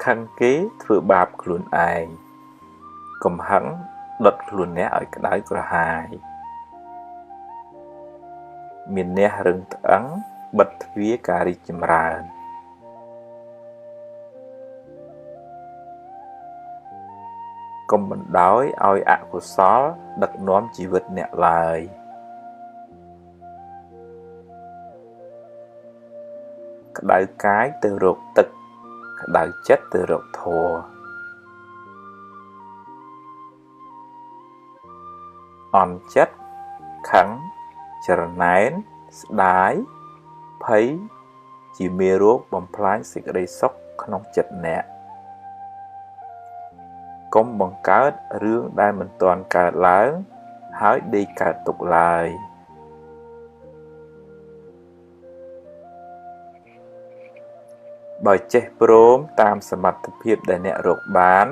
ខឹងគេធ្វើបាបខ្លួនឯងកំហឹងដុតខ្លួនអ្នកឲ្យក្តៅក្រហាយមានអ្នករឹងត្អឹងបិទទ្វារការរីកចម្រើនកុំបណ្ដោយឲ្យអកុសលដឹកនាំជីវិតអ្នកឡើយក្តៅកាយទៅរកទឹកក្តៅចិត្តទៅរកធម៌អន់ចិត្តខឹងច្រណែនស្ដាយភ័យជាមេរោគបំផ្លាញសេចក្តីសុខក្នុងចិត្តអ្នកកុំបង្កើតរឿងដែលមិនទាន់កើតឡើងហើយដេកកើតទុកឡើយបើចេះព្រមតាមសមត្ថភាពដែលអ្នករកបាន